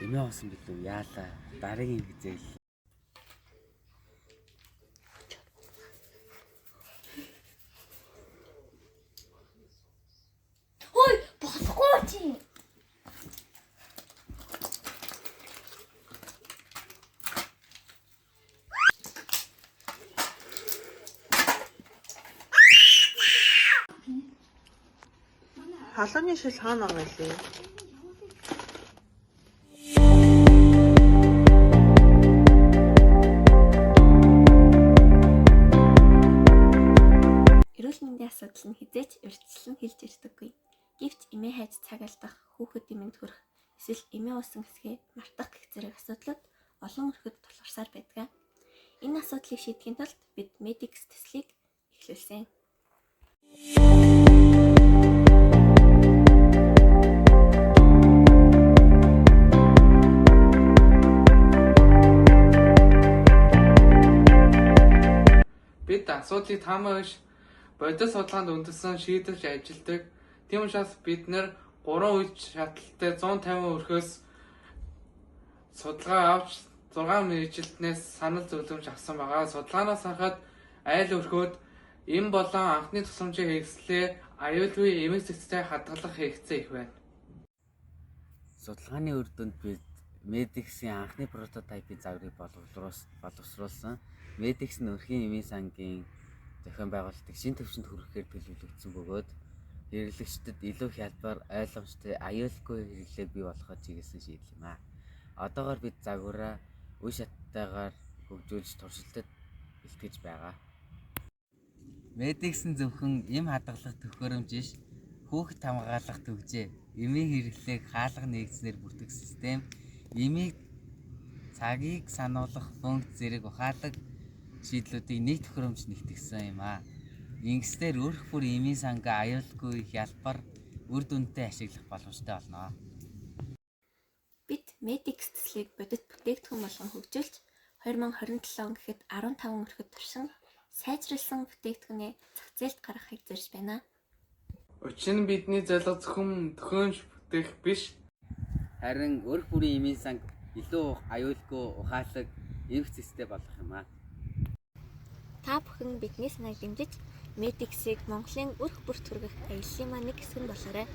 Эмээ осон билүү яалаа. Дараагийн хизээл. Ой, болохгүй чи. Халууны шил хаана байгаа лээ? Эрүүл мэндийн асуудал нь хизээч урьдчилан хэлж ирдэггүй. Гэвч эмээ хайж цаг алдах, хүүхэд эмэнд хүрэх, эсвэл эмээ уусан хэсгээ мартах гэх зэрэг асуудлууд олон өрхөд тулгарсаар байдаг. Энэ асуудлыг шийдэхийн тулд бид Medix төслийг эхлүүлсэн. Бид асуудлыг таамагш бодис судалгаанд үндэслэн шийдэж ажилладаг. Тийм учраас бид нэр 3 үе шатлалтай 150 өрхөөс судалгаа авч 6 мэргэжилтнээс санал зөвлөмж авсан байгаа. Судалгаанаас харахад айл өрхөөд эм болон анхны тусламжийн хэрэгслээ аюулгүй эмэг цэцтэй хадгалах хэрэгцээ их байна. Судалгааны үр дүнд бид Medix-ийн анхны прототипийн загварыг боловсруулсан. Medix нь өрхийн эмийн сангийн зохион байгуулалтыг шинэ төвшөнд хүрэхээр төлөвлөгдсөн бөгөөд хэрэглэгчдэд илүү хялбар, ойлгомжтой, аюулгүй хэрэглээ бий болгоход чиглэсэн шийдэл юм аа. Одоогоор бид загвараа үе шаттайгаар хөгжүүлж туршилтад бэлтгэж байгаа. Medix нь зөвхөн эм хадгалах төхөөрөмж биш, хүүхэд хамгаалах төвжээ, эмийн хэрэглээг хаалга нэгснээр бүртгэх систем, эмийг цагийг сануулгах функц зэрэг ухаалаг шийдлүүдийг нэг төхөөрөмж нэгтгэсэн юм аа. Ингэснээр өрх бүр эмийн сангаа аюулгүй, хялбар, үр дүнтэй ашиглах боломжтой болно. Бид Medix төслийг бодит бүтээгдэхүүн болгон хөгжүүлж 2027 он гэхэд 15 өрхөд туршин сайжруулсан бүтээгдэхүүнээ зах зээлд гаргахыг зорьж байна. Учир нь бидний зорилго зөвхөн төхөөрөмж бүтээх биш, Харин өрх бүрийн эмийн санг илүү аюулгүй, ухаалаг, эмх цэцтэй болох юм аа. Та бүхэн бидний санааг дэмжиж Medix-ийг Монголын өрх бүрт хүргэх аяллаа маань нэг хэсэг нь болоорой.